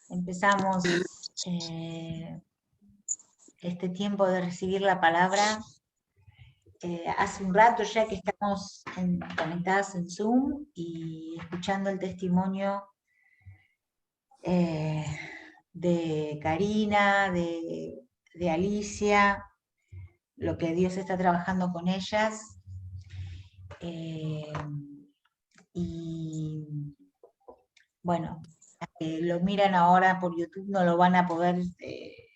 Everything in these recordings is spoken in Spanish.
Empezamos este tiempo de recibir la palabra. Hace un rato ya que estamos conectadas en Zoom y escuchando el testimonio de Karina, de Alicia, lo que Dios está trabajando con ellas. Y bueno, lo miran ahora por YouTube, no lo van a poder,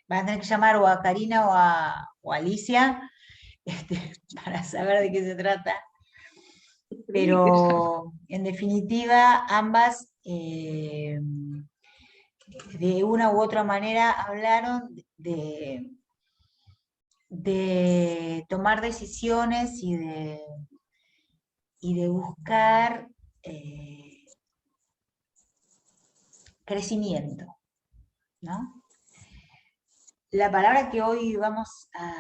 van a tener que llamar o a Karina o a Alicia para saber de qué se trata. Pero en definitiva, ambas de una u otra manera hablaron de tomar decisiones y de buscar crecimiento, ¿no? La palabra que hoy vamos a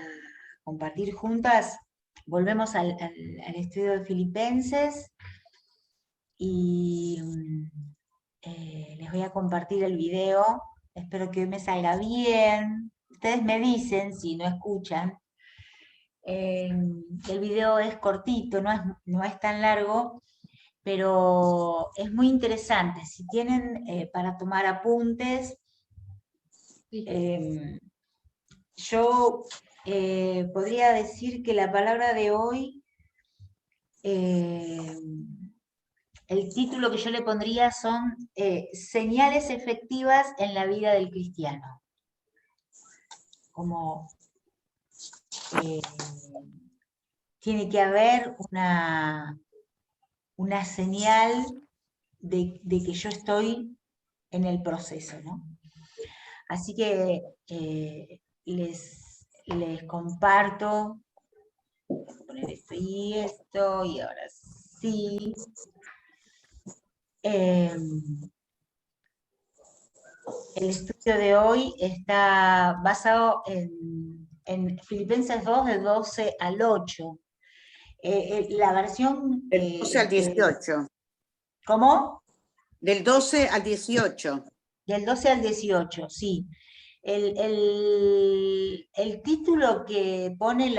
compartir juntas, volvemos al estudio de Filipenses y les voy a compartir el video. Espero que hoy me salga bien. Ustedes me dicen si no escuchan. El video es cortito, no es tan largo, pero es muy interesante. Si tienen para tomar apuntes, yo podría decir que la palabra de hoy, el título que yo le pondría son señales efectivas en la vida del cristiano. Como tiene que haber una señal de que yo estoy en el proceso, ¿no? Así que les comparto, voy a poner esto y ahora sí. El estudio de hoy está basado en Filipenses 2, del 12 al 8. La versión... Del 12 al 18. ¿Cómo? Del 12 al 18. Del 12 al 18, sí. El título que pone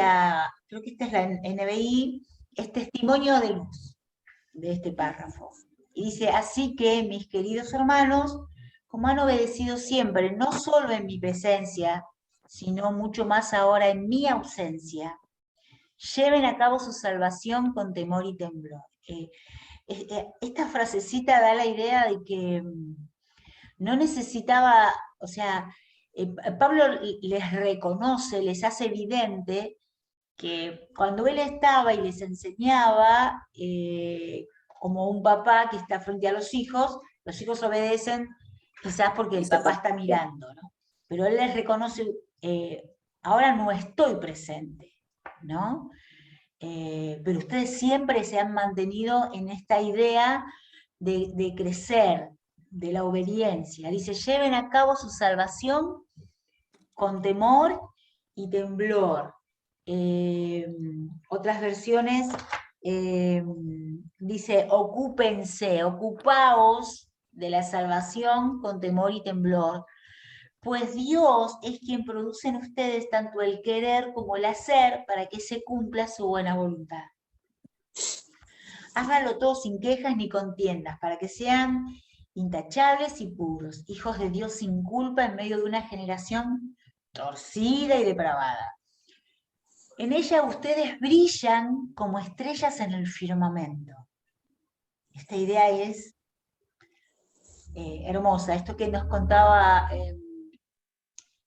creo que esta es la NBI, es Testimonio de Luz, de este párrafo. Y dice, así que, mis queridos hermanos, como han obedecido siempre, no solo en mi presencia, sino mucho más ahora en mi ausencia, lleven a cabo su salvación con temor y temblor. Esta frasecita da la idea de que no necesitaba, o sea, Pablo les reconoce, les hace evidente que cuando él estaba y les enseñaba, como un papá que está frente a los hijos obedecen quizás porque el papá está mirando, ¿no? Pero él les reconoce, ahora no estoy presente, ¿no? Pero ustedes siempre se han mantenido en esta idea de crecer, de la obediencia. Dice, lleven a cabo su salvación con temor y temblor. Otras versiones dice, ocupaos de la salvación con temor y temblor, pues Dios es quien produce en ustedes tanto el querer como el hacer para que se cumpla su buena voluntad. Háganlo todo sin quejas ni contiendas, para que sean intachables y puros, hijos de Dios sin culpa en medio de una generación torcida y depravada. En ella ustedes brillan como estrellas en el firmamento. Esta idea es hermosa. Esto que nos contaba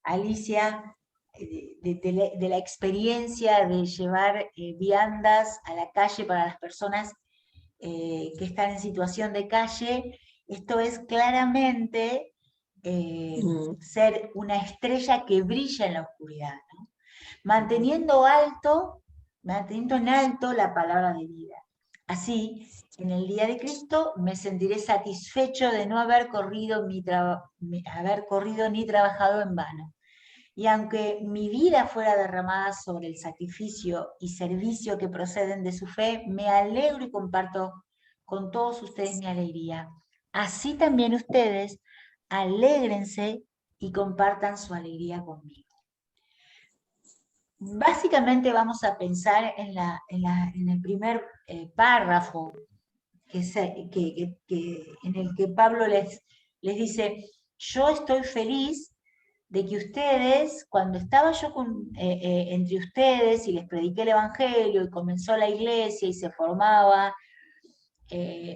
Alicia, de la experiencia de llevar viandas a la calle para las personas que están en situación de calle, esto es claramente ser una estrella que brilla en la oscuridad, ¿no? Manteniendo en alto la palabra de vida. Así, en el día de Cristo me sentiré satisfecho de no haber corrido ni trabajado en vano. Y aunque mi vida fuera derramada sobre el sacrificio y servicio que proceden de su fe, me alegro y comparto con todos ustedes mi alegría. Así también ustedes, alégrense y compartan su alegría conmigo. Básicamente vamos a pensar en el primer párrafo en el que Pablo les dice, yo estoy feliz de que ustedes, cuando estaba yo entre ustedes y les prediqué el Evangelio y comenzó la iglesia y se formaba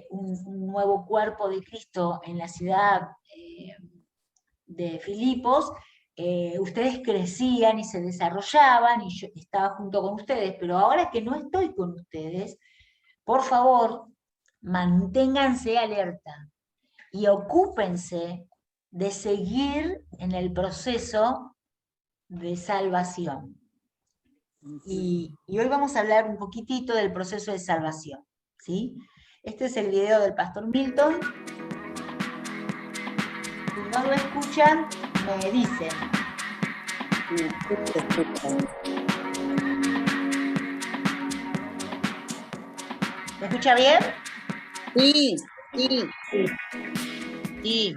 un nuevo cuerpo de Cristo en la ciudad de Filipos, ustedes crecían y se desarrollaban y yo estaba junto con ustedes, pero ahora que no estoy con ustedes, por favor, manténganse alerta y ocúpense de seguir en el proceso de salvación. Y hoy vamos a hablar un poquitito del proceso de salvación, ¿sí? Este es el video del pastor Milton. Si no lo escuchan, me dicen. ¿Me escucha bien? Sí, sí, sí.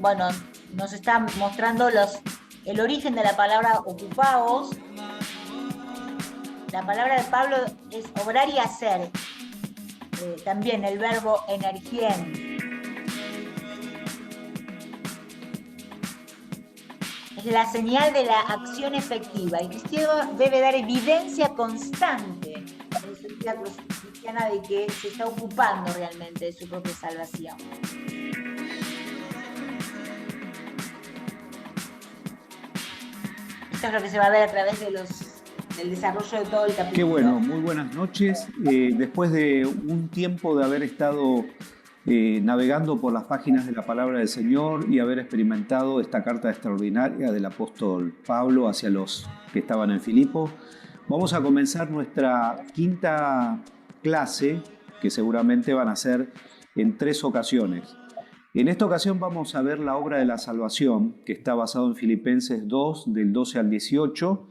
Bueno, nos están mostrando el origen de la palabra ocupaos. La palabra de Pablo es obrar y hacer. También el verbo energien. Es la señal de la acción efectiva. El cristiano debe dar evidencia constante de su vida cristiana de que se está ocupando realmente de su propia salvación. Esto es lo que se va a ver a través del desarrollo de todo el capítulo. Qué bueno, muy buenas noches. Después de un tiempo de haber estado navegando por las páginas de la Palabra del Señor y haber experimentado esta carta extraordinaria del apóstol Pablo hacia los que estaban en Filipos, vamos a comenzar nuestra quinta clase, que seguramente van a ser en 3 ocasiones. En esta ocasión vamos a ver la obra de la salvación, que está basado en Filipenses 2, del 12 al 18,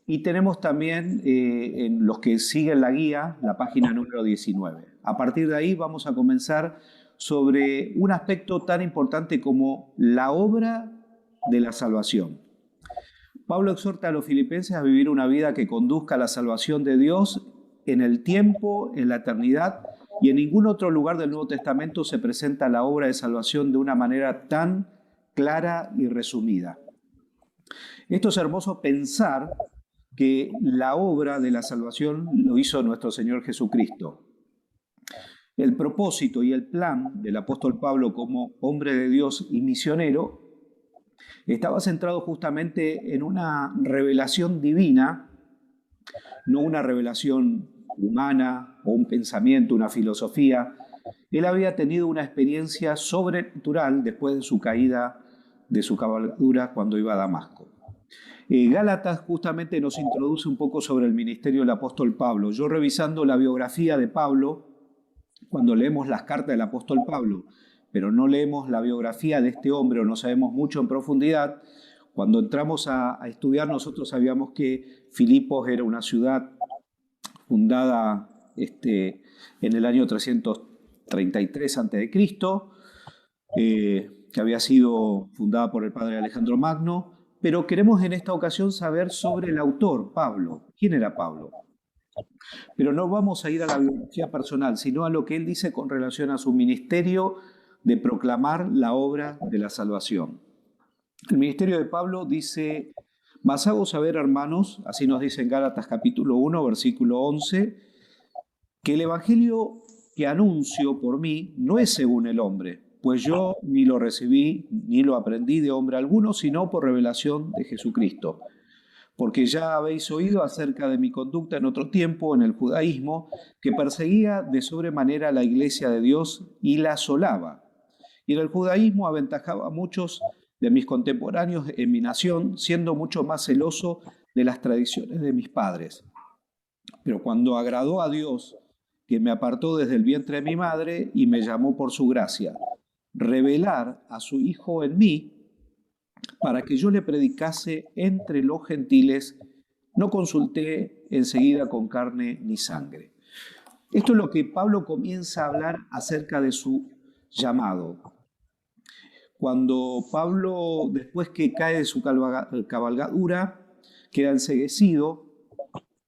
y tenemos también en los que siguen la guía, la página número 19. A partir de ahí vamos a comenzar sobre un aspecto tan importante como la obra de la salvación. Pablo exhorta a los filipenses a vivir una vida que conduzca a la salvación de Dios en el tiempo, en la eternidad, y en ningún otro lugar del Nuevo Testamento se presenta la obra de salvación de una manera tan clara y resumida. Esto es hermoso pensar que la obra de la salvación lo hizo nuestro Señor Jesucristo. El propósito y el plan del apóstol Pablo como hombre de Dios y misionero estaba centrado justamente en una revelación divina, no una revelación humana o un pensamiento, una filosofía. Él había tenido una experiencia sobrenatural después de su caída de su cabalgadura cuando iba a Damasco. Gálatas justamente nos introduce un poco sobre el ministerio del apóstol Pablo. Yo revisando la biografía de Pablo, cuando leemos las cartas del apóstol Pablo, pero no leemos la biografía de este hombre o no sabemos mucho en profundidad, cuando entramos a estudiar nosotros sabíamos que Filipos era una ciudad fundada en el año 333 a.C., que había sido fundada por el padre Alejandro Magno, pero queremos en esta ocasión saber sobre el autor, Pablo. ¿Quién era Pablo? Pero no vamos a ir a la biografía personal, sino a lo que él dice con relación a su ministerio de proclamar la obra de la salvación. El ministerio de Pablo dice: mas hago saber, hermanos, así nos dice en Gálatas capítulo 1, versículo 11, que el evangelio que anuncio por mí no es según el hombre, pues yo ni lo recibí ni lo aprendí de hombre alguno, sino por revelación de Jesucristo. Porque ya habéis oído acerca de mi conducta en otro tiempo en el judaísmo, que perseguía de sobremanera la iglesia de Dios y la asolaba. Y en el judaísmo aventajaba a muchos de mis contemporáneos en mi nación, siendo mucho más celoso de las tradiciones de mis padres. Pero cuando agradó a Dios, que me apartó desde el vientre de mi madre y me llamó por su gracia, revelar a su Hijo en mí para que yo le predicase entre los gentiles. No consulté enseguida con carne ni sangre. Esto es lo que Pablo comienza a hablar acerca de su llamado. Cuando Pablo, después que cae de su cabalgadura, queda enceguecido,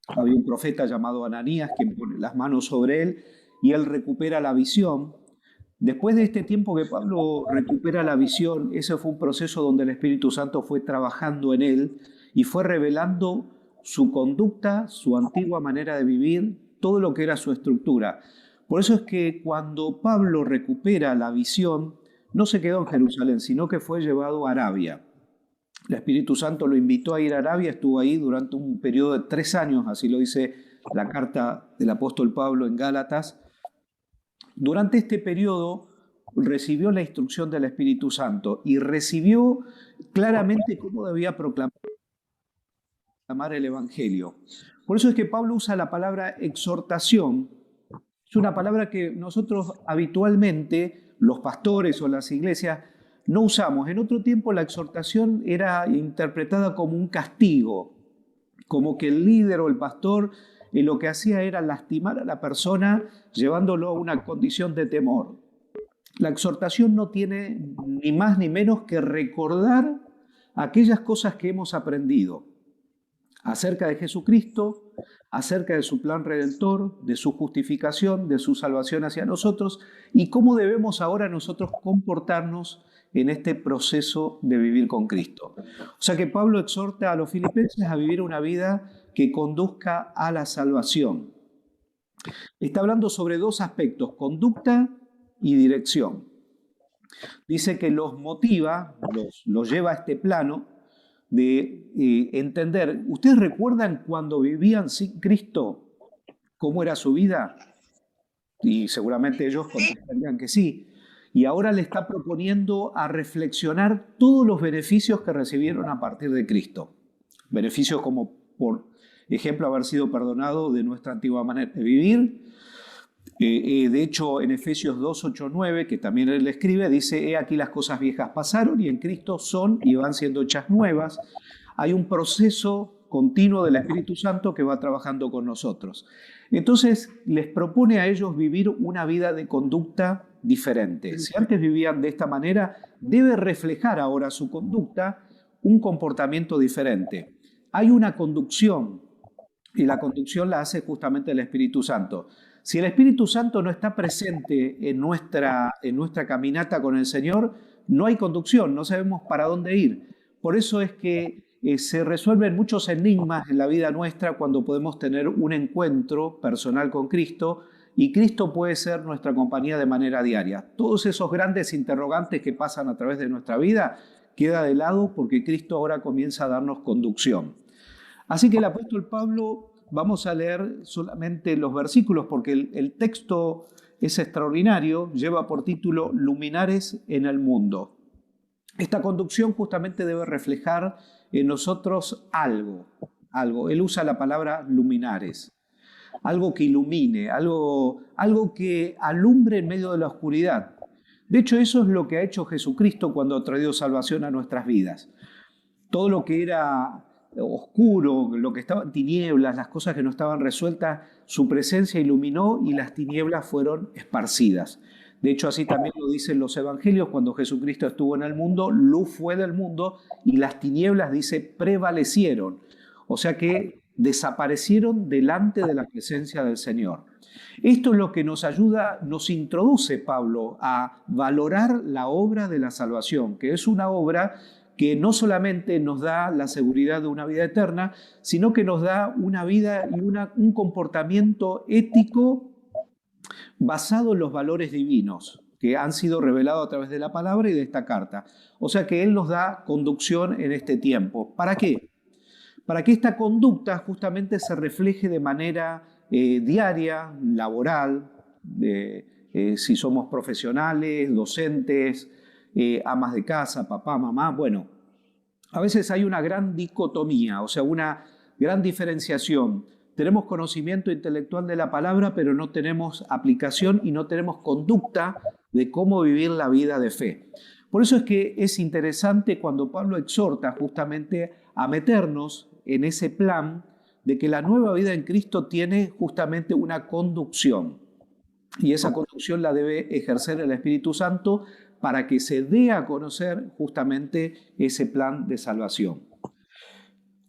había un profeta llamado Ananías que pone las manos sobre él y él recupera la visión. Después de este tiempo que Pablo recupera la visión, ese fue un proceso donde el Espíritu Santo fue trabajando en él y fue revelando su conducta, su antigua manera de vivir, todo lo que era su estructura. Por eso es que cuando Pablo recupera la visión, no se quedó en Jerusalén, sino que fue llevado a Arabia. El Espíritu Santo lo invitó a ir a Arabia, estuvo ahí durante un periodo de 3 años, así lo dice la carta del apóstol Pablo en Gálatas. Durante este periodo recibió la instrucción del Espíritu Santo y recibió claramente cómo debía proclamar el Evangelio. Por eso es que Pablo usa la palabra exhortación. Es una palabra que nosotros habitualmente, los pastores o las iglesias, no usamos. En otro tiempo la exhortación era interpretada como un castigo, como que el líder o el pastor lo que hacía era lastimar a la persona llevándolo a una condición de temor. La exhortación no tiene ni más ni menos que recordar aquellas cosas que hemos aprendido acerca de Jesucristo, acerca de su plan redentor, de su justificación, de su salvación hacia nosotros y cómo debemos ahora nosotros comportarnos en este proceso de vivir con Cristo. O sea que Pablo exhorta a los filipenses a vivir una vida que conduzca a la salvación. Está hablando sobre 2 aspectos, conducta y dirección. Dice que los motiva, los lleva a este plano de entender. ¿Ustedes recuerdan cuando vivían sin Cristo cómo era su vida? Y seguramente ellos contestarían que sí. Y ahora le está proponiendo a reflexionar todos los beneficios que recibieron a partir de Cristo. Beneficios como, por ejemplo, haber sido perdonado de nuestra antigua manera de vivir. De hecho, en Efesios 2, 8, 9, que también él escribe, dice: he aquí las cosas viejas pasaron y en Cristo son y van siendo hechas nuevas. Hay un proceso continuo del Espíritu Santo que va trabajando con nosotros. Entonces, les propone a ellos vivir una vida de conducta diferente. Si antes vivían de esta manera, debe reflejar ahora su conducta un comportamiento diferente. Hay una conducción y la conducción la hace justamente el Espíritu Santo. Si el Espíritu Santo no está presente en nuestra caminata con el Señor, no hay conducción, no sabemos para dónde ir. Por eso es que se resuelven muchos enigmas en la vida nuestra cuando podemos tener un encuentro personal con Cristo y Cristo puede ser nuestra compañía de manera diaria. Todos esos grandes interrogantes que pasan a través de nuestra vida queda de lado porque Cristo ahora comienza a darnos conducción. Así que el apóstol Pablo, vamos a leer solamente los versículos porque el texto es extraordinario, lleva por título Luminares en el mundo. Esta conducción justamente debe reflejar en nosotros algo. Él usa la palabra luminares, algo que ilumine, algo que alumbre en medio de la oscuridad. De hecho, eso es lo que ha hecho Jesucristo cuando ha traído salvación a nuestras vidas. Todo lo que era oscuro, lo que estaba en tinieblas, las cosas que no estaban resueltas, su presencia iluminó y las tinieblas fueron esparcidas. De hecho, así también lo dicen los evangelios, cuando Jesucristo estuvo en el mundo, luz fue del mundo y las tinieblas, dice, prevalecieron. O sea que desaparecieron delante de la presencia del Señor. Esto es lo que nos ayuda, nos introduce Pablo a valorar la obra de la salvación, que es una obra que no solamente nos da la seguridad de una vida eterna, sino que nos da una vida y un comportamiento ético basado en los valores divinos que han sido revelados a través de la palabra y de esta carta. O sea que Él nos da conducción en este tiempo. ¿Para qué? Para que esta conducta justamente se refleje de manera diaria, laboral, si somos profesionales, docentes, amas de casa, papá, mamá. Bueno, a veces hay una gran dicotomía, o sea, una gran diferenciación. Tenemos conocimiento intelectual de la palabra, pero no tenemos aplicación y no tenemos conducta de cómo vivir la vida de fe. Por eso es que es interesante cuando Pablo exhorta justamente a meternos en ese plan de que la nueva vida en Cristo tiene justamente una conducción. Y esa conducción la debe ejercer el Espíritu Santo para que se dé a conocer justamente ese plan de salvación.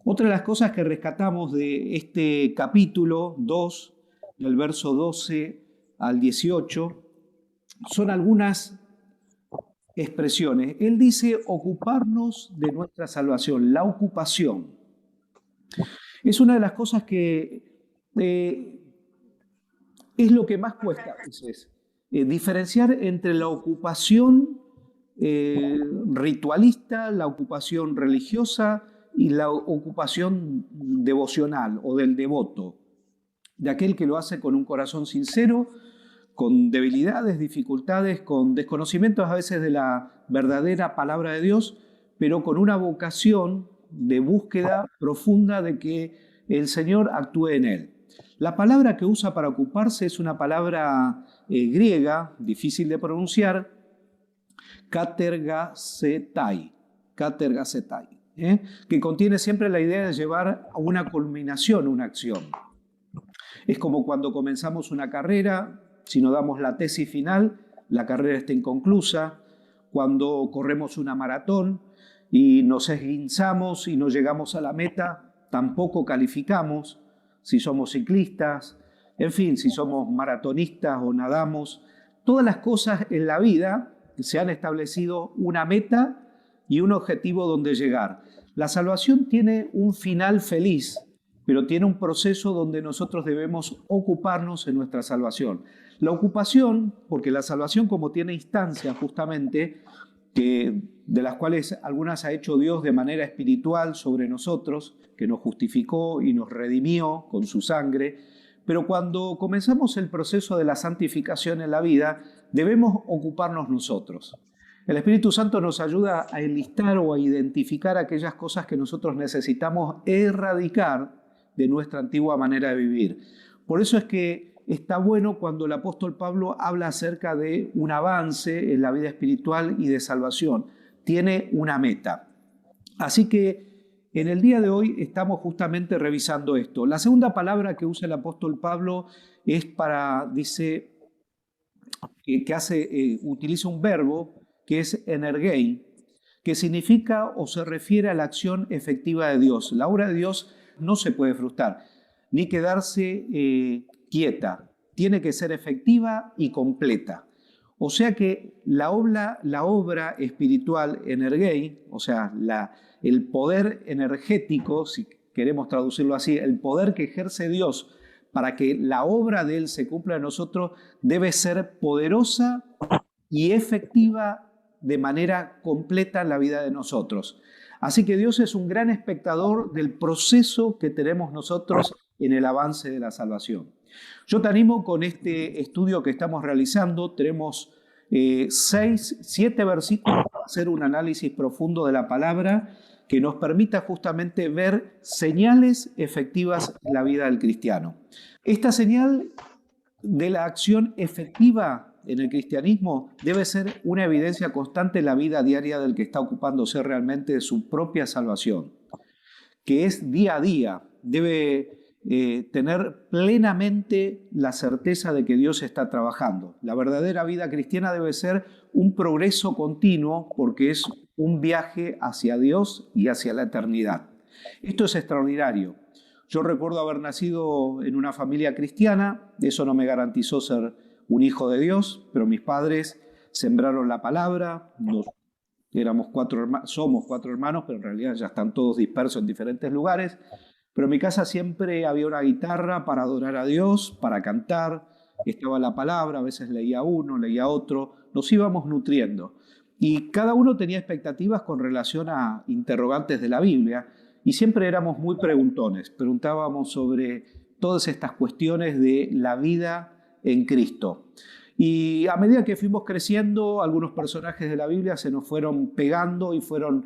Otra de las cosas que rescatamos de este capítulo 2, del verso 12 al 18, son algunas expresiones. Él dice ocuparnos de nuestra salvación, la ocupación. Es una de las cosas que es lo que más cuesta a veces, diferenciar entre la ocupación ritualista, la ocupación religiosa y la ocupación devocional o del devoto, de aquel que lo hace con un corazón sincero, con debilidades, dificultades, con desconocimientos a veces de la verdadera palabra de Dios, pero con una vocación de búsqueda profunda de que el Señor actúe en él. La palabra que usa para ocuparse es una palabra griega, difícil de pronunciar, katergasetai, que contiene siempre la idea de llevar a una culminación, una acción. Es como cuando comenzamos una carrera, si no damos la tesis final, la carrera está inconclusa. Cuando corremos una maratón y nos esguinzamos y no llegamos a la meta, tampoco calificamos. Si somos ciclistas, en fin, si somos maratonistas o nadamos, todas las cosas en la vida se han establecido una meta y un objetivo donde llegar. La salvación tiene un final feliz, pero tiene un proceso donde nosotros debemos ocuparnos en nuestra salvación. La ocupación, porque la salvación como tiene instancias justamente, de las cuales algunas ha hecho Dios de manera espiritual sobre nosotros, que nos justificó y nos redimió con su sangre, pero cuando comenzamos el proceso de la santificación en la vida, debemos ocuparnos nosotros. El Espíritu Santo nos ayuda a enlistar o a identificar aquellas cosas que nosotros necesitamos erradicar de nuestra antigua manera de vivir. Por eso es que está bueno cuando el apóstol Pablo habla acerca de un avance en la vida espiritual y de salvación. Tiene una meta. Así que en el día de hoy estamos justamente revisando esto. La segunda palabra que usa el apóstol Pablo es dice, utiliza un verbo que es energei, que significa o se refiere a la acción efectiva de Dios. La obra de Dios no se puede frustrar, ni quedarse quieta. Tiene que ser efectiva y completa. O sea que la obra espiritual energei, o sea, el poder energético, si queremos traducirlo así, el poder que ejerce Dios para que la obra de Él se cumpla en nosotros, debe ser poderosa y efectiva de manera completa en la vida de nosotros. Así que Dios es un gran espectador del proceso que tenemos nosotros en el avance de la salvación. Yo te animo con este estudio que estamos realizando. Tenemos 7 versículos para hacer un análisis profundo de la palabra que nos permita justamente ver señales efectivas en la vida del cristiano. Esta señal de la acción efectiva en el cristianismo debe ser una evidencia constante en la vida diaria del que está ocupándose realmente de su propia salvación, que es día a día. Debe tener plenamente la certeza de que Dios está trabajando. La verdadera vida cristiana debe ser un progreso continuo porque es un viaje hacia Dios y hacia la eternidad. Esto es extraordinario. Yo recuerdo haber nacido en una familia cristiana. Eso no me garantizó ser un hijo de Dios, pero mis padres sembraron la palabra. Somos 4 hermanos, pero en realidad ya están todos dispersos en diferentes lugares. Pero en mi casa siempre había una guitarra para adorar a Dios, para cantar, estaba la palabra, a veces leía uno, leía otro, nos íbamos nutriendo. Y cada uno tenía expectativas con relación a interrogantes de la Biblia y siempre éramos muy preguntones, preguntábamos sobre todas estas cuestiones de la vida en Cristo. Y a medida que fuimos creciendo, algunos personajes de la Biblia se nos fueron pegando y fueron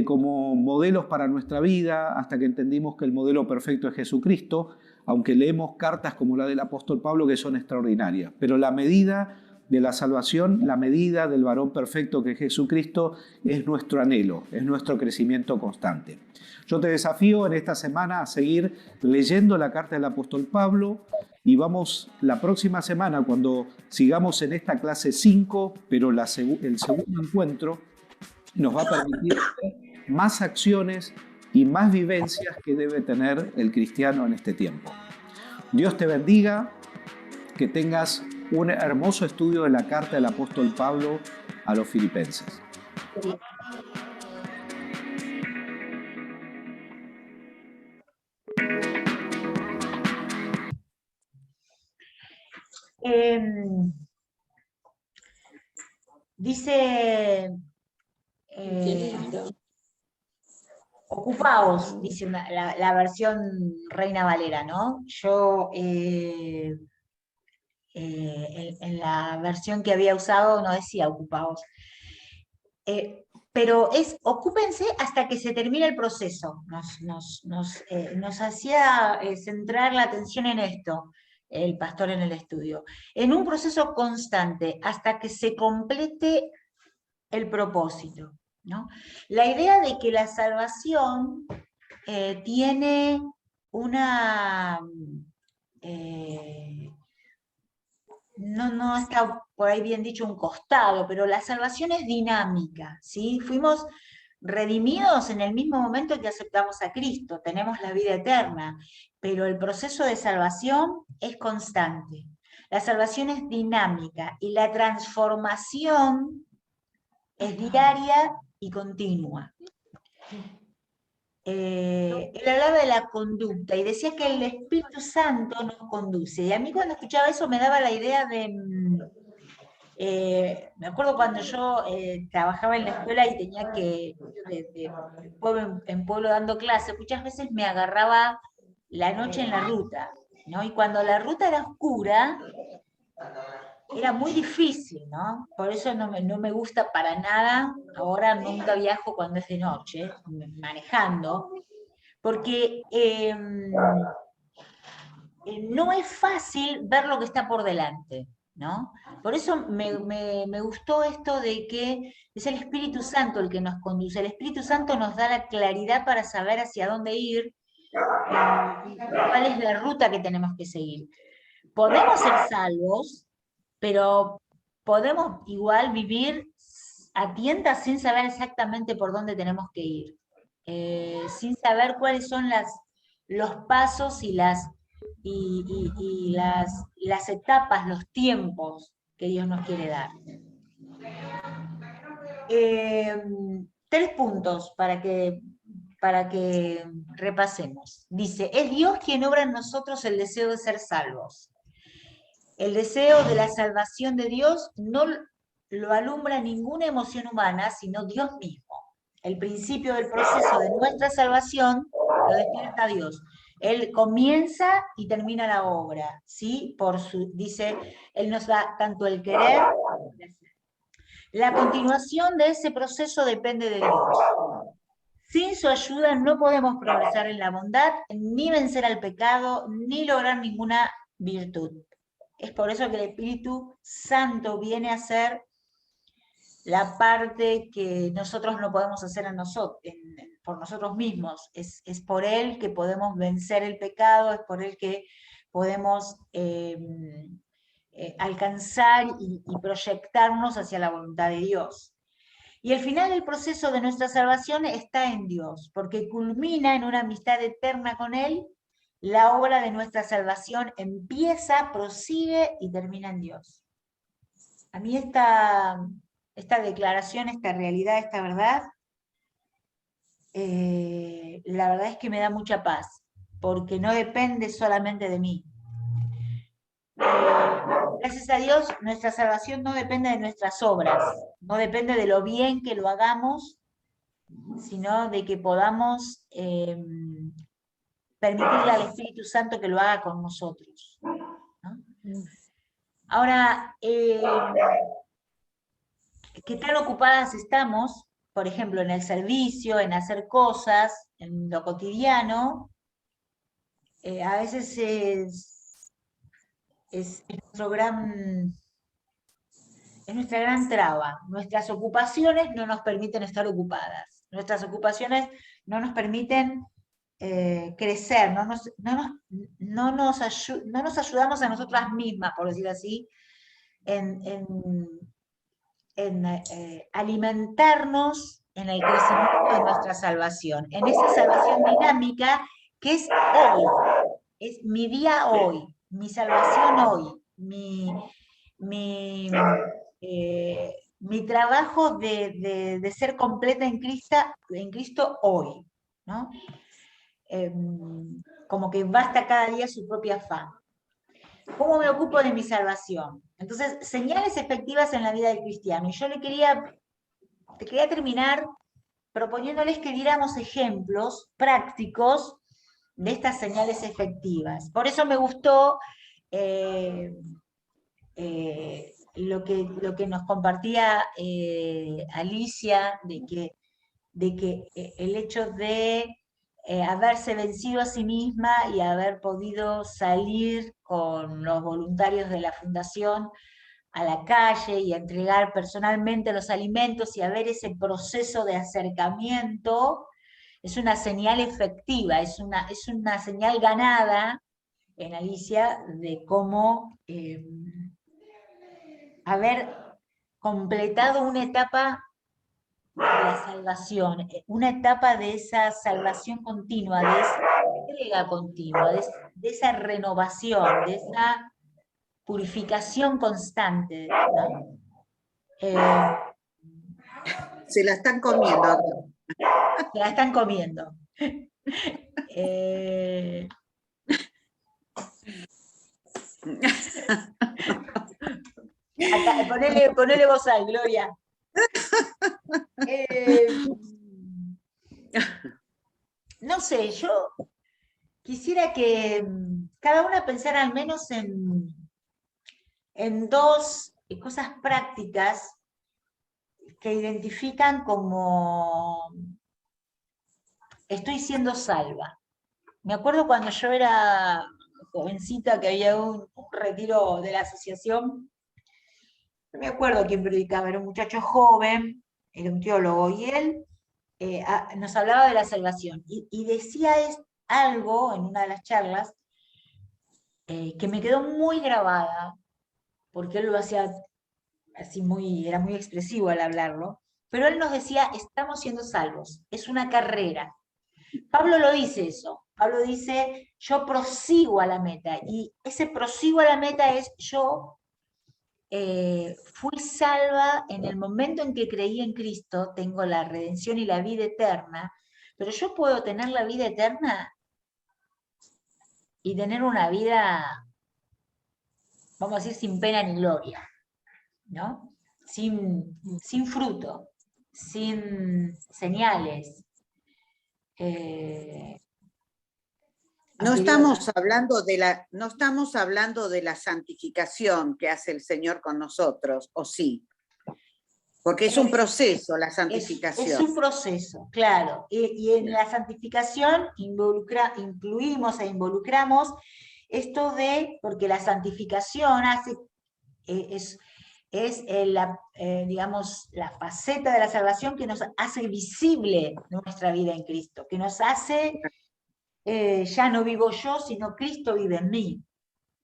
como modelos para nuestra vida, hasta que entendimos que el modelo perfecto es Jesucristo, aunque leemos cartas como la del apóstol Pablo que son extraordinarias. Pero la medida de la salvación, la medida del varón perfecto que es Jesucristo, es nuestro anhelo, es nuestro crecimiento constante. Yo te desafío en esta semana a seguir leyendo la carta del apóstol Pablo, y vamos la próxima semana, cuando sigamos en esta clase 5, pero el segundo encuentro nos va a permitir más acciones y más vivencias que debe tener el cristiano en este tiempo. Dios te bendiga, que tengas un hermoso estudio de la carta del apóstol Pablo a los filipenses. Dice, ocupaos, dice la versión Reina Valera, ¿no? Yo en la versión que había usado no decía ocupaos. Pero es ocúpense hasta que se termine el proceso. Nos hacía centrar la atención en esto, el pastor en el estudio. En un proceso constante, hasta que se complete el propósito, ¿no? La idea de que la salvación tiene una... no está por ahí bien dicho un costado, pero la salvación es dinámica, ¿sí? Fuimos redimidos en el mismo momento que aceptamos a Cristo, tenemos la vida eterna, pero el proceso de salvación es constante. La salvación es dinámica y la transformación es diaria y continua. Él hablaba de la conducta y decía que el Espíritu Santo nos conduce. Y a mí cuando escuchaba eso me daba la idea de... me acuerdo cuando yo trabajaba en la escuela y tenía que ir de pueblo en pueblo dando clases, muchas veces me agarraba la noche en la ruta, ¿no? Y cuando la ruta era oscura, era muy difícil, ¿no? Por eso no me gusta para nada, ahora nunca viajo cuando es de noche, manejando, porque no es fácil ver lo que está por delante, ¿no? Por eso me gustó esto de que es el Espíritu Santo el que nos conduce, el Espíritu Santo nos da la claridad para saber hacia dónde ir y cuál es la ruta que tenemos que seguir. Podemos ser salvos, pero podemos igual vivir a tientas sin saber exactamente por dónde tenemos que ir, sin saber cuáles son los pasos y las etapas, los tiempos que Dios nos quiere dar. 3 puntos para que repasemos. Dice, es Dios quien obra en nosotros el deseo de ser salvos. El deseo de la salvación de Dios no lo alumbra ninguna emoción humana, sino Dios mismo. El principio del proceso de nuestra salvación lo despierta Dios. Él comienza y termina la obra, ¿sí? Dice, Él nos da tanto el querer como el hacer. La continuación de ese proceso depende de Dios. Sin su ayuda no podemos progresar en la bondad, ni vencer al pecado, ni lograr ninguna virtud. Es por eso que el Espíritu Santo viene a ser la parte que nosotros no podemos hacer por nosotros mismos. Es por Él que podemos vencer el pecado, es por Él que podemos alcanzar y proyectarnos hacia la voluntad de Dios. Y el final del proceso de nuestra salvación está en Dios, porque culmina en una amistad eterna con Él. La obra de nuestra salvación empieza, prosigue y termina en Dios. A mí esta declaración, esta realidad, esta verdad, la verdad es que me da mucha paz, porque no depende solamente de mí. Gracias a Dios, nuestra salvación no depende de nuestras obras, no depende de lo bien que lo hagamos, sino de que podamos permitirle al Espíritu Santo que lo haga con nosotros, ¿no? Ahora, ¿qué tan ocupadas estamos, por ejemplo, en el servicio, en hacer cosas, en lo cotidiano? A veces es nuestro gran es nuestra gran traba. Nuestras ocupaciones no nos permiten estar ocupadas. Nuestras ocupaciones no nos permiten crecer, no nos ayudamos a nosotras mismas, por decir así, en alimentarnos en el crecimiento de nuestra salvación, en esa salvación dinámica que es hoy, es mi día hoy, mi salvación hoy, mi, mi trabajo de ser completa en Cristo hoy, ¿no? Como que basta cada día su propia afán. ¿Cómo me ocupo de mi salvación? Entonces, señales efectivas en la vida del cristiano. Y yo te quería terminar proponiéndoles que diéramos ejemplos prácticos de estas señales efectivas. Por eso me gustó lo que nos compartía Alicia, de que el hecho de haberse vencido a sí misma y haber podido salir con los voluntarios de la fundación a la calle y a entregar personalmente los alimentos y a ver ese proceso de acercamiento, es una señal efectiva, es una señal ganada en Alicia de cómo haber completado una etapa de la salvación, una etapa de esa salvación continua, de esa entrega continua, de esa renovación, de esa purificación constante, ¿no? Se la están comiendo acá. Se la están comiendo. Acá, ponele voz al, Gloria. No sé, yo quisiera que cada una pensara al menos en dos cosas prácticas que identifican como estoy siendo salva. Me acuerdo cuando yo era jovencita que había un retiro de la asociación, no me acuerdo quién predicaba, era un muchacho joven, era un teólogo, y él nos hablaba de la salvación, y decía algo en una de las charlas que me quedó muy grabada, porque él lo hacía así era muy expresivo al hablarlo, pero él nos decía, estamos siendo salvos, es una carrera. Pablo lo dice eso, Pablo dice, yo prosigo a la meta, y ese prosigo a la meta es yo fui salva en el momento en que creí en Cristo, tengo la redención y la vida eterna, pero yo puedo tener la vida eterna y tener una vida, vamos a decir, sin pena ni gloria, ¿no? Sin fruto, sin señales. No estamos hablando de la santificación que hace el Señor con nosotros, ¿o sí? Porque es un proceso la santificación. Es un proceso, claro. Y en la santificación incluimos e involucramos esto porque la santificación es digamos, la faceta de la salvación que nos hace visible nuestra vida en Cristo, que nos hace, ya no vivo yo, sino Cristo vive en mí,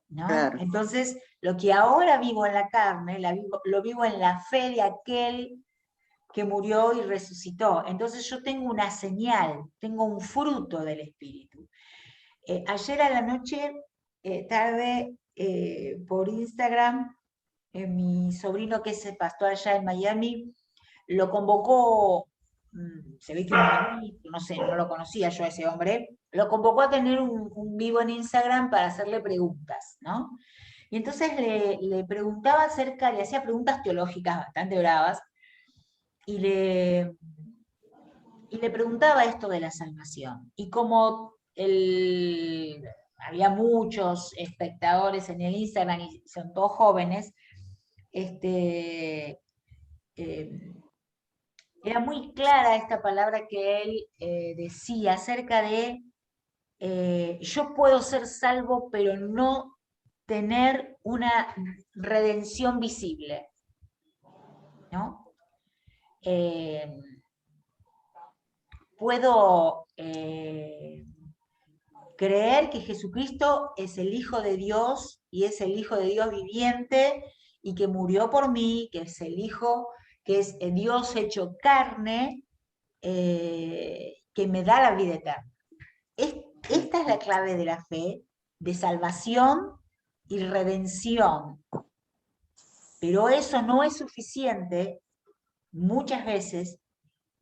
¿no? Claro. Entonces, lo que ahora vivo en la carne, lo vivo en la fe de aquel que murió y resucitó. Entonces yo tengo una señal, tengo un fruto del Espíritu. Ayer a la noche, tarde, por Instagram, mi sobrino, que es pastor allá en Miami, lo convocó, se ve que no sé, no lo conocía yo a ese hombre, lo convocó a tener un vivo en Instagram para hacerle preguntas, ¿no? Y entonces le preguntaba le hacía preguntas teológicas bastante bravas, y le preguntaba esto de la salvación. Y como había muchos espectadores en el Instagram y son todos jóvenes, era muy clara esta palabra que él decía acerca de yo puedo ser salvo pero no tener una redención visible. ¿no? Puedo creer que Jesucristo es el Hijo de Dios y es el Hijo de Dios viviente y que murió por mí, que es el Hijo, que es el Dios hecho carne, que me da la vida eterna. Esta es la clave de la fe, de salvación y redención. Pero eso no es suficiente muchas veces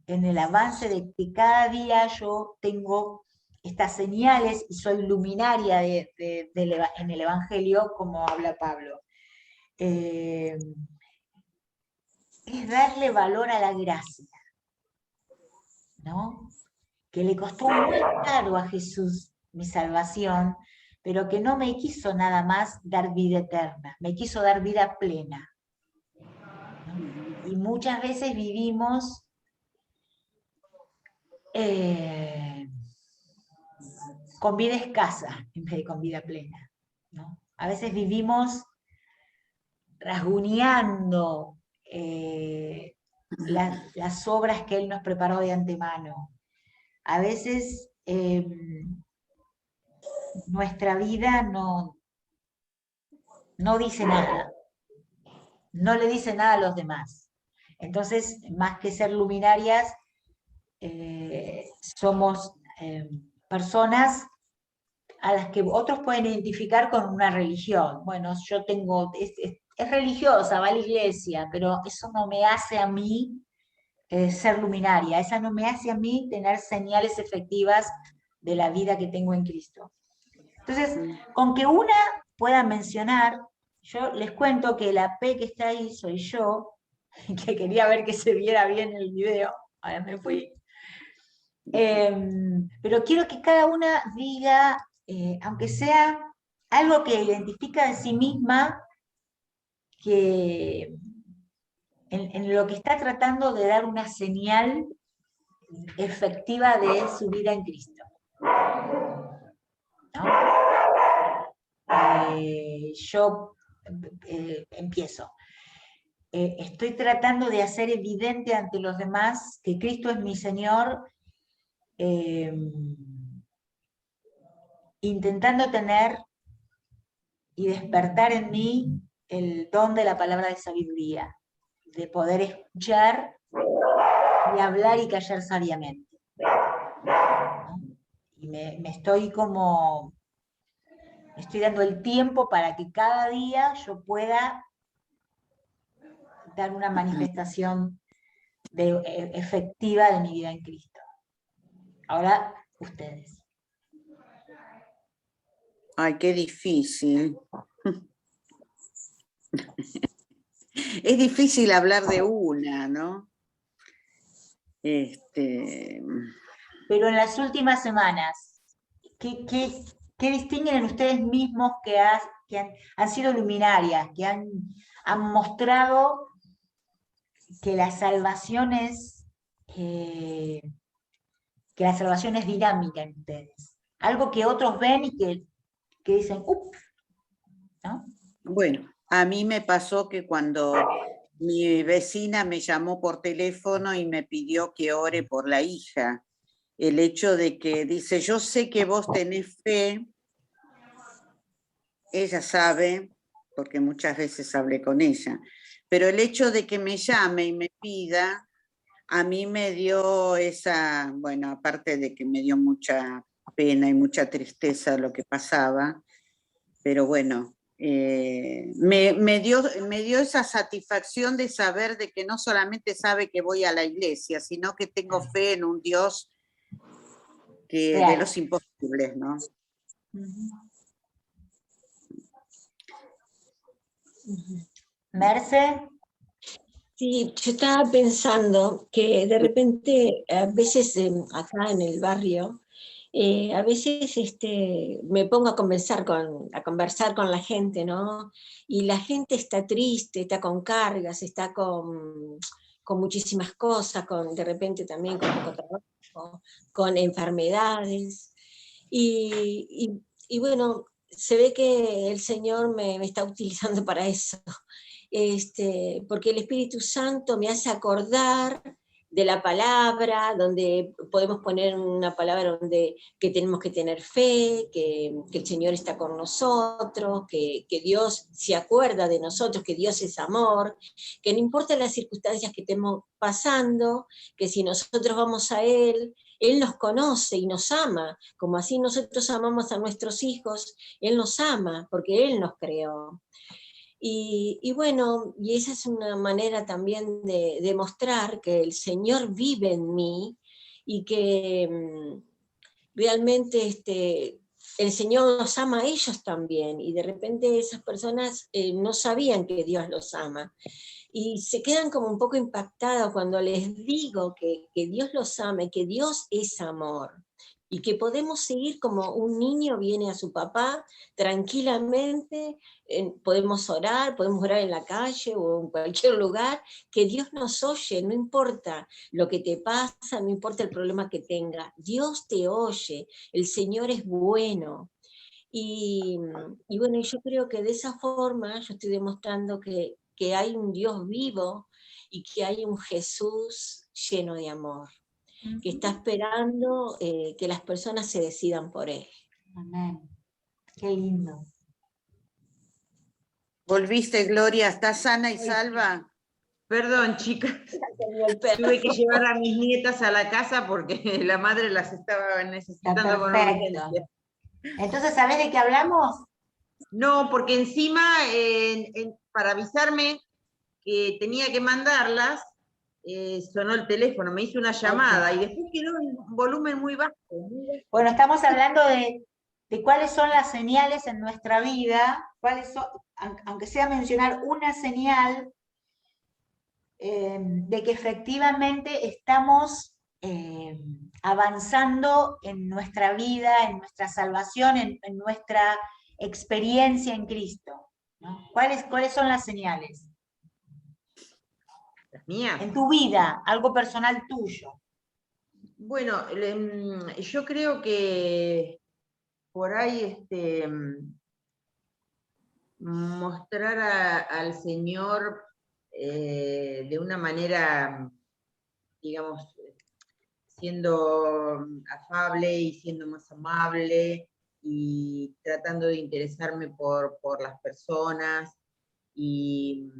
en el avance de que cada día yo tengo estas señales y soy luminaria en el Evangelio, como habla Pablo. Es darle valor a la gracia, ¿no? Que le costó muy caro a Jesús mi salvación, pero que no me quiso nada más dar vida eterna, me quiso dar vida plena, ¿no? Y muchas veces vivimos con vida escasa en vez de con vida plena, ¿no? A veces vivimos rasguñando las obras que Él nos preparó de antemano. A veces nuestra vida no dice nada, no le dice nada a los demás. Entonces, más que ser luminarias, somos personas a las que otros pueden identificar con una religión. Bueno, yo tengo, es religiosa, va a la iglesia, pero eso no me hace a mí ser luminaria, esa no me hace a mí tener señales efectivas de la vida que tengo en Cristo. Entonces, con que una pueda mencionar, yo les cuento que la P que está ahí soy yo, que quería ver que se viera bien el video, ahora me fui. Pero quiero que cada una diga, aunque sea algo que identifica de sí misma, que en lo que está tratando de dar una señal efectiva de su vida en Cristo, ¿no? Yo empiezo. Estoy tratando de hacer evidente ante los demás que Cristo es mi Señor, intentando tener y despertar en mí el don de la palabra de sabiduría, de poder escuchar y hablar y callar sabiamente, ¿no? Y me estoy dando el tiempo para que cada día yo pueda dar una manifestación efectiva de mi vida en Cristo. Ahora, ustedes. Ay, qué difícil. Es difícil hablar de una, ¿no? Pero en las últimas semanas, ¿qué distinguen en ustedes mismos que han sido luminarias, que han mostrado que la salvación es dinámica en ustedes? Algo que otros ven y que dicen, ups, ¿no? Bueno, a mí me pasó que cuando mi vecina me llamó por teléfono y me pidió que ore por la hija, el hecho de que dice, yo sé que vos tenés fe, ella sabe, porque muchas veces hablé con ella, pero el hecho de que me llame y me pida, a mí me dio esa, bueno, aparte de que me dio mucha pena y mucha tristeza lo que pasaba, pero bueno, me dio esa satisfacción de saber de que no solamente sabe que voy a la iglesia, sino que tengo fe en un Dios que de los imposibles, ¿no? Merce. Sí, yo estaba pensando que de repente, a veces acá en el barrio, a veces me pongo a conversar con la gente, ¿no? Y la gente está triste, está con cargas, está con muchísimas cosas, de repente también con poco trabajo, con enfermedades. Y bueno, se ve que el Señor me está utilizando para eso. porque el Espíritu Santo me hace acordar de la palabra, donde podemos poner una palabra donde que tenemos que tener fe, que el Señor está con nosotros, que Dios se acuerda de nosotros, que Dios es amor, que no importa las circunstancias que estemos pasando, que si nosotros vamos a Él nos conoce y nos ama, como así nosotros amamos a nuestros hijos, Él nos ama, porque Él nos creó. Y bueno, y esa es una manera también de demostrar que el Señor vive en mí y que realmente el Señor los ama a ellos también, y de repente esas personas no sabían que Dios los ama. Y se quedan como un poco impactados cuando les digo que Dios los ama y que Dios es amor. Y que podemos seguir como un niño viene a su papá tranquilamente, podemos orar en la calle o en cualquier lugar, que Dios nos oye, no importa lo que te pasa, no importa el problema que tenga, Dios te oye, el Señor es bueno. Y bueno, yo creo que de esa forma yo estoy demostrando que hay un Dios vivo y que hay un Jesús lleno de amor, que está esperando que las personas se decidan por Él. Amén. Qué lindo. ¿Volviste, Gloria? ¿Estás sana y salva? Perdón, chicas, tuve que llevar a mis nietas a la casa porque la madre las estaba necesitando con urgencia. Entonces, ¿sabés de qué hablamos? No, porque encima, para avisarme que tenía que mandarlas, sonó el teléfono, me hizo una llamada y después quedó en un volumen muy bajo. Bueno, estamos hablando de cuáles son las señales en nuestra vida, cuáles son, aunque sea mencionar una señal de que efectivamente estamos avanzando en nuestra vida, en nuestra salvación, en nuestra experiencia en Cristo, ¿no? ¿Cuáles son las señales? Las mías. En tu vida, algo personal tuyo. Bueno, yo creo que por ahí mostrar al Señor de una manera, digamos, siendo afable y siendo más amable y tratando de interesarme por las personas y,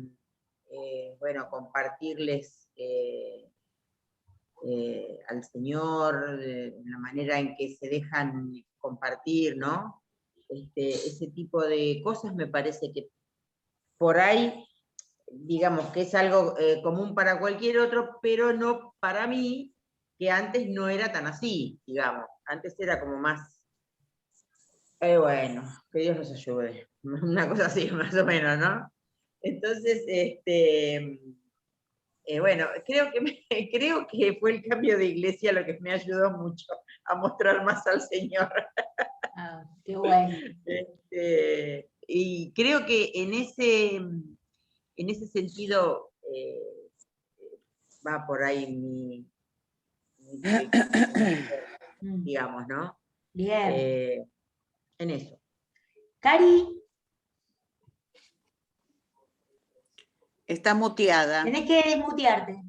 bueno, compartirles al Señor, la manera en que se dejan compartir, ¿no? Ese tipo de cosas me parece que por ahí, digamos que es algo común para cualquier otro, pero no para mí, que antes no era tan así, digamos. Antes era como más, bueno, que Dios nos ayude, una cosa así, más o menos, ¿no? Entonces, bueno, creo que fue el cambio de iglesia lo que me ayudó mucho a mostrar más al Señor. Ah, qué bueno. Y creo que en ese sentido va por ahí mi digamos, ¿no? Bien. En eso. Cari, Está muteada. tenés que desmutearte.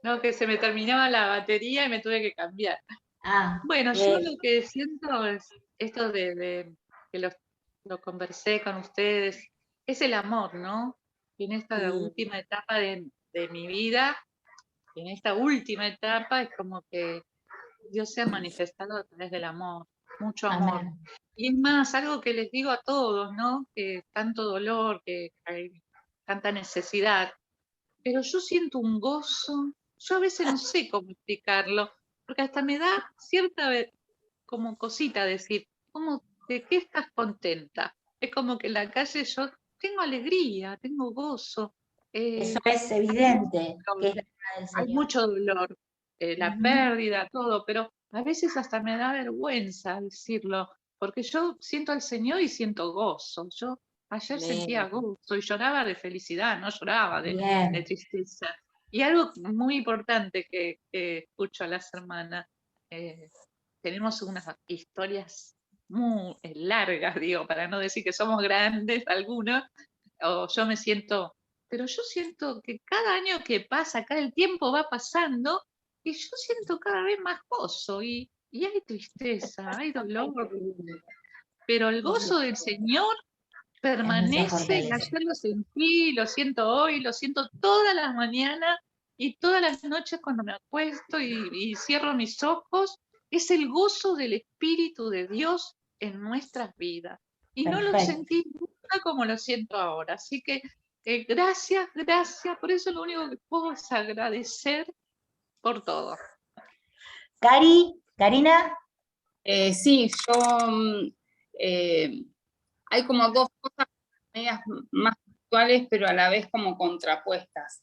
No, que se me terminaba la batería y me tuve que cambiar. Ah, Bueno, yo lo que siento es esto de que lo conversé con ustedes, es el amor, ¿no? Y en esta última etapa de mi vida, en esta última etapa es como que Dios se ha manifestado a través del amor, mucho amor. amén. Y es más, algo que les digo a todos, ¿no? Que tanto dolor, que hay tanta necesidad, pero yo siento un gozo, yo a veces no sé cómo explicarlo, porque hasta me da cierta como cosita decir, ¿de qué estás contenta? Es como que en la calle yo tengo alegría, tengo gozo. Eso es evidente, que es la verdad del Hay Señor. mucho dolor, la pérdida, todo, pero a veces hasta me da vergüenza decirlo, porque yo siento al Señor y siento gozo. Yo ayer sentía gozo y lloraba de felicidad, no lloraba de tristeza. Y algo muy importante que escucho a las hermanas, tenemos unas historias muy largas, digo, para no decir que somos grandes algunos, o yo me siento, pero yo siento que cada año que pasa, cada el tiempo va pasando, y yo siento cada vez más gozo, y hay tristeza, hay dolor, pero el gozo del Señor Es nuestra permanece, y fortaleza. ayer lo sentí, lo siento hoy, lo siento todas las mañanas y todas las noches cuando me acuesto y cierro mis ojos, es el gozo del Espíritu de Dios en nuestras vidas. Y no lo Perfecto. sentí nunca como lo siento ahora. Así que gracias, gracias. Por eso lo único que puedo es agradecer por todo. Karina. Sí, yo hay como dos cosas medias más actuales, pero a la vez como contrapuestas.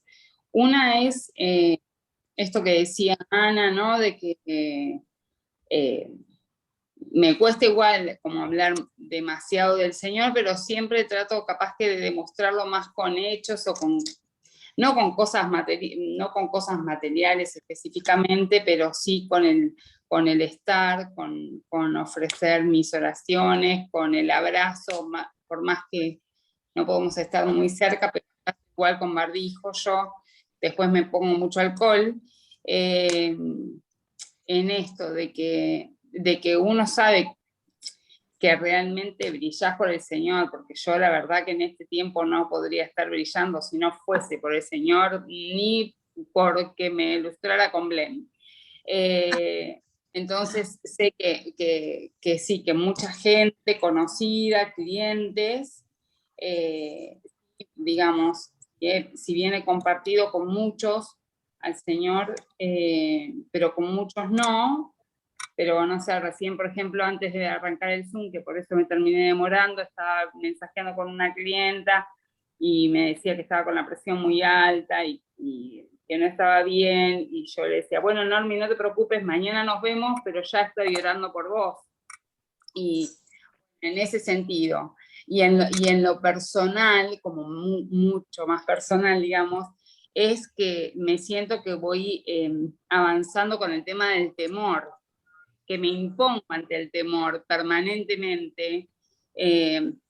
Una es esto que decía Ana, ¿no? De que me cuesta igual como hablar demasiado del Señor, pero siempre trato capaz que de demostrarlo más con hechos o con, no con cosas materiales específicamente, pero sí con el estar, con ofrecer mis oraciones, con el abrazo, por más que no podemos estar muy cerca, pero igual con barbijo yo, después me pongo mucho alcohol, en esto de que uno sabe que realmente brillás por el Señor, porque yo la verdad que en este tiempo no podría estar brillando si no fuese por el Señor, ni porque me ilustrara con Blem. Entonces sé que sí, que mucha gente conocida, clientes, digamos, que si bien he compartido con muchos al Señor, pero con muchos no, pero no sé, recién, por ejemplo, antes de arrancar el Zoom, que por eso me terminé demorando, estaba mensajeando con una clienta y me decía que estaba con la presión muy alta y que no estaba bien, y yo le decía, bueno, Normi, no te preocupes, mañana nos vemos, pero ya estoy orando por vos. Y en ese sentido, y en lo personal, como mucho más personal, digamos, es que me siento que voy avanzando con el tema del temor, que me impongo ante el temor permanentemente,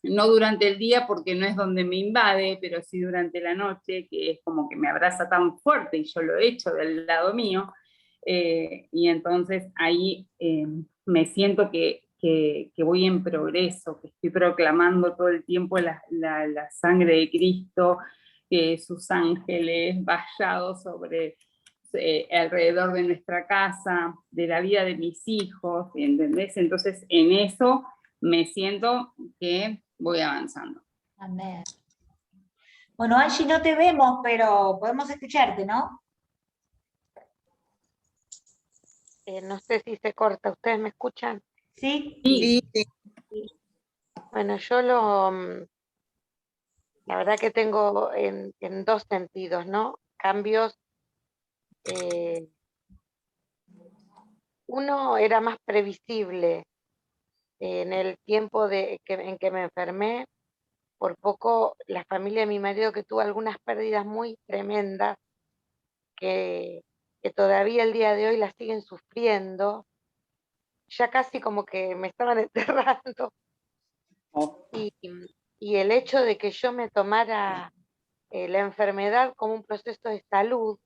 no durante el día porque no es donde me invade, pero sí durante la noche, que es como que me abraza tan fuerte y yo lo he hecho del lado mío, y entonces ahí me siento que voy en progreso, que estoy proclamando todo el tiempo la sangre de Cristo, sus ángeles vallados sobre alrededor de nuestra casa, de la vida de mis hijos, ¿entendés? Entonces, en eso me siento que voy avanzando. Amén. Bueno, Angie, no te vemos, pero podemos escucharte, ¿no? No sé si se corta, ¿ustedes me escuchan? Sí. Sí, sí. Bueno, yo la verdad que tengo en dos sentidos, ¿no? Cambios. Uno era más previsible en el tiempo en que me enfermé. Por poco, la familia de mi marido, que tuvo algunas pérdidas muy tremendas, que todavía el día de hoy las siguen sufriendo, ya casi como que me estaban enterrando. Y el hecho de que yo me tomara la enfermedad como un proceso de salud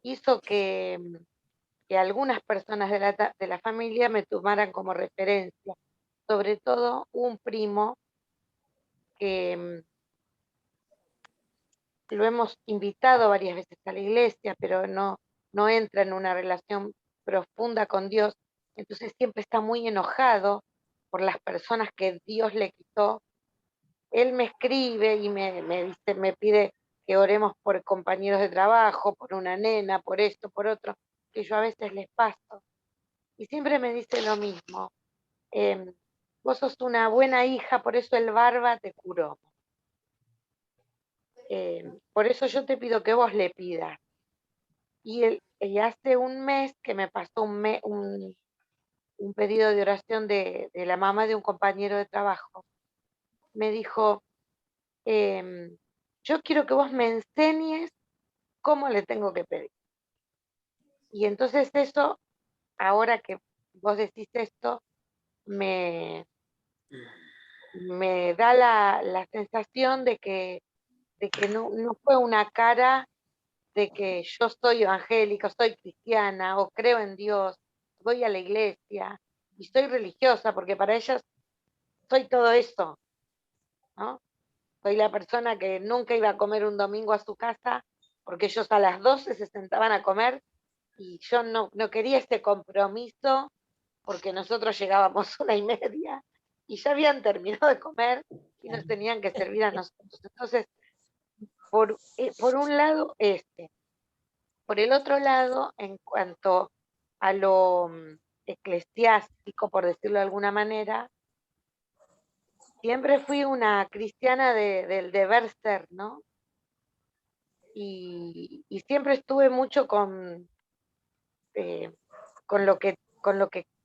hizo que algunas personas de la familia me tomaran como referencia. Sobre todo un primo que lo hemos invitado varias veces a la iglesia, pero no entra en una relación profunda con Dios. Entonces siempre está muy enojado por las personas que Dios le quitó. Él me escribe y me pide que oremos por compañeros de trabajo, por una nena, por esto, por otro, que yo a veces les paso. Y siempre me dice lo mismo. Vos sos una buena hija, por eso el barba te curó. Por eso yo te pido que vos le pidas. Y hace un mes que me pasó un pedido de oración de la mamá de un compañero de trabajo. Me dijo, yo quiero que vos me enseñes cómo le tengo que pedir. Y entonces eso, ahora que vos decís esto, me da la sensación de que no fue una cara de que yo soy evangélica, soy cristiana, o creo en Dios, voy a la iglesia y soy religiosa, porque para ellas soy todo eso, ¿no? Soy la persona que nunca iba a comer un domingo a su casa, porque ellos a las 12 se sentaban a comer y yo no quería ese compromiso, porque nosotros llegábamos 1:30 y ya habían terminado de comer y nos tenían que servir a nosotros. Entonces, por un lado, por el otro lado, en cuanto a lo eclesiástico, por decirlo de alguna manera, siempre fui una cristiana del deber ser, ¿no? Y siempre estuve mucho con lo que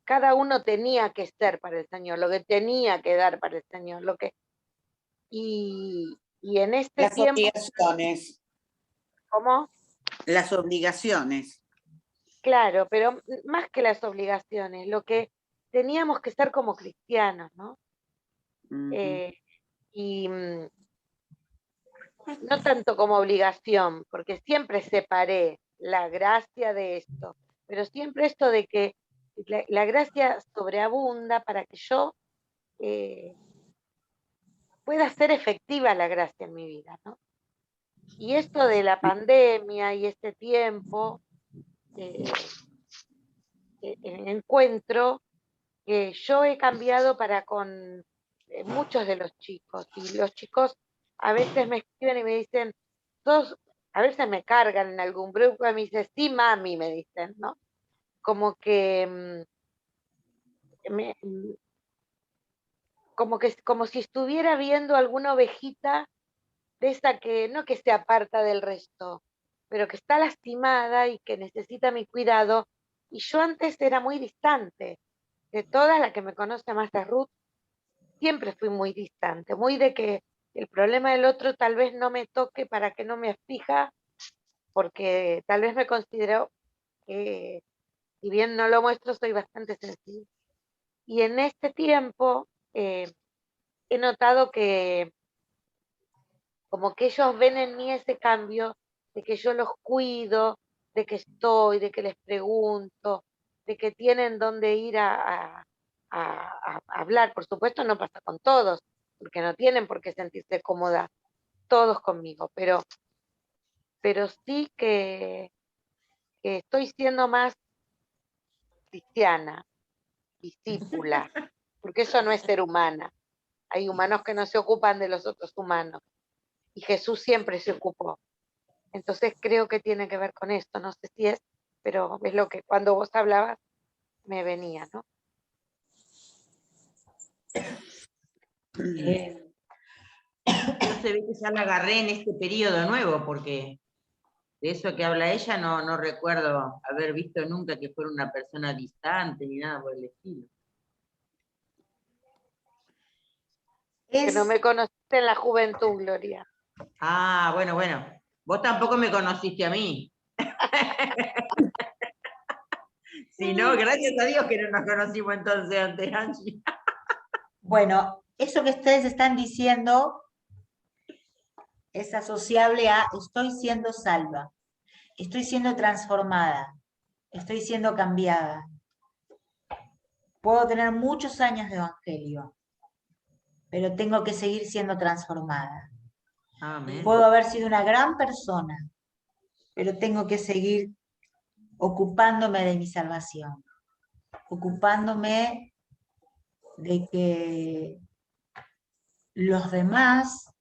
cada uno tenía que ser para el Señor, lo que tenía que dar para el Señor, y en este Las tiempo... obligaciones. ¿Cómo? Las obligaciones. Claro, pero más que las obligaciones, lo que teníamos que ser como cristianos, ¿no? Y no tanto como obligación, porque siempre separé la gracia de esto, pero siempre esto de que la gracia sobreabunda para que yo pueda ser efectiva la gracia en mi vida, ¿no? Y esto de la pandemia y este tiempo, encuentro que yo he cambiado para con muchos de los chicos, y los chicos a veces me escriben y me dicen, a veces me cargan en algún grupo y me dicen, sí, mami, me dicen, ¿no? Como que como si estuviera viendo alguna ovejita de esa que no que se aparta del resto, pero que está lastimada y que necesita mi cuidado. Y yo antes era muy distante. De todas, la que me conoce más es Ruth, siempre fui muy distante, muy de que el problema del otro tal vez no me toque para que no me aflija, porque tal vez me considero que, si bien no lo muestro, soy bastante sensible. Y en este tiempo he notado que como que ellos ven en mí ese cambio, de que yo los cuido, de que estoy, de que les pregunto, de que tienen dónde ir a hablar. Por supuesto no pasa con todos, porque no tienen por qué sentirse cómodas todos conmigo, pero sí que estoy siendo más cristiana, discípula, porque eso no es ser humana. Hay humanos que no se ocupan de los otros humanos, y Jesús siempre se ocupó. Entonces creo que tiene que ver con esto, no sé si es, pero es lo que cuando vos hablabas me venía, ¿no? Yo se ve que ya la agarré en este periodo nuevo, porque de eso que habla ella no recuerdo haber visto nunca que fuera una persona distante ni nada por el estilo. Que no me conociste en la juventud, Gloria. Ah, bueno. Vos tampoco me conociste a mí. Si no, gracias a Dios que no nos conocimos entonces antes, Angie. Bueno, eso que ustedes están diciendo es asociable a estoy siendo salva, estoy siendo transformada, estoy siendo cambiada. Puedo tener muchos años de evangelio, pero tengo que seguir siendo transformada. Amén. Puedo haber sido una gran persona, pero tengo que seguir ocupándome de mi salvación, ocupándome de que los demás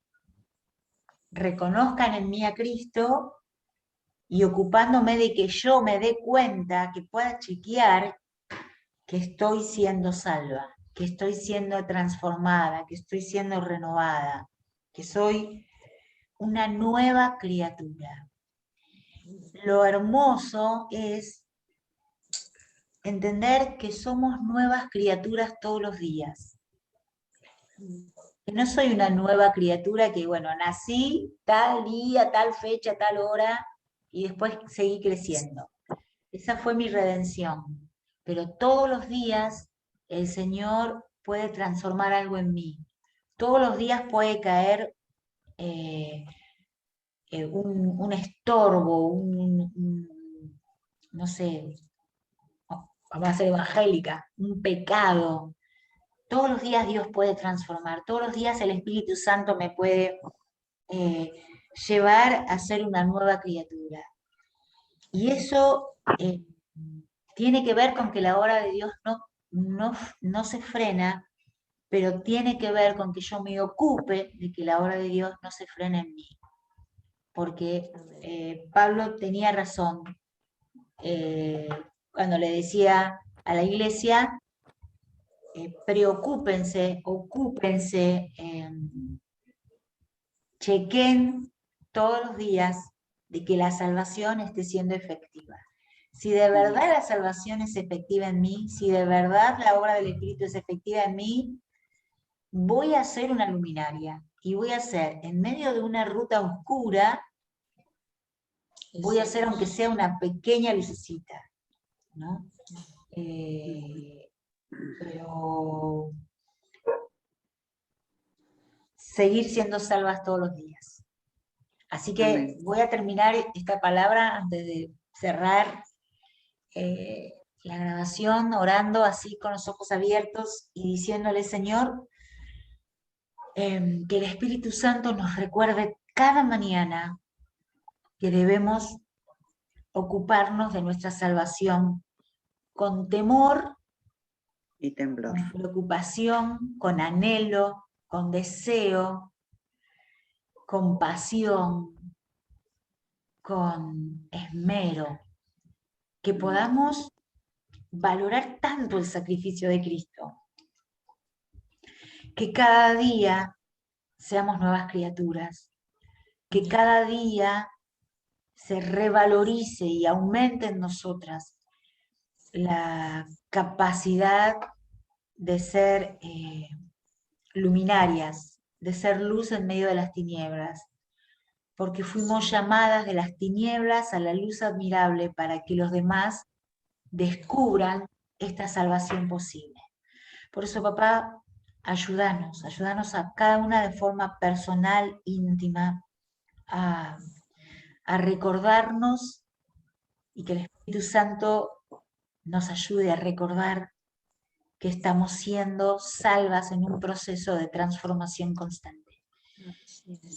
reconozcan en mí a Cristo y ocupándome de que yo me dé cuenta, que pueda chequear que estoy siendo salva, que estoy siendo transformada, que estoy siendo renovada, que soy una nueva criatura. Lo hermoso es entender que somos nuevas criaturas todos los días. Que no soy una nueva criatura que, bueno, nací tal día, tal fecha, tal hora, y después seguí creciendo. Esa fue mi redención. Pero todos los días el Señor puede transformar algo en mí. Todos los días puede caer un estorbo, no sé, vamos a ser evangélica, un pecado. Todos los días Dios puede transformar, todos los días el Espíritu Santo me puede llevar a ser una nueva criatura. Y eso tiene que ver con que la obra de Dios no se frena, pero tiene que ver con que yo me ocupe de que la obra de Dios no se frene en mí. Porque Pablo tenía razón cuando le decía a la iglesia, preocúpense, ocúpense, chequen todos los días de que la salvación esté siendo efectiva. Si de verdad la salvación es efectiva en mí, si de verdad la obra del Espíritu es efectiva en mí, voy a ser una luminaria y voy a ser, en medio de una ruta oscura, voy a hacer aunque sea una pequeña lucecita, ¿no? Pero seguir siendo salvas todos los días. Así que Amén. voy a terminar esta palabra antes de cerrar la grabación, orando así con los ojos abiertos y diciéndole, Señor, que el Espíritu Santo nos recuerde cada mañana que debemos ocuparnos de nuestra salvación con temor Y temblor. con preocupación, con anhelo, con deseo, con pasión, con esmero, que podamos valorar tanto el sacrificio de Cristo, que cada día seamos nuevas criaturas, que cada día se revalorice y aumente en nosotras la capacidad de ser luminarias, de ser luz en medio de las tinieblas, porque fuimos llamadas de las tinieblas a la luz admirable para que los demás descubran esta salvación posible. Por eso, papá, ayúdanos a cada una de forma personal, íntima, a recordarnos y que el Espíritu Santo nos ayude a recordar que estamos siendo salvas en un proceso de transformación constante.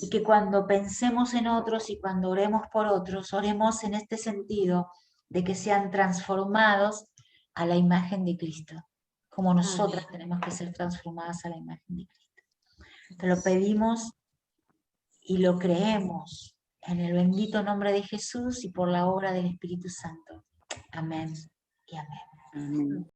Y que cuando pensemos en otros y cuando oremos por otros, oremos en este sentido de que sean transformados a la imagen de Cristo, como nosotras tenemos que ser transformadas a la imagen de Cristo. Te lo pedimos y lo creemos en el bendito nombre de Jesús y por la obra del Espíritu Santo. Amén y amén. Amén.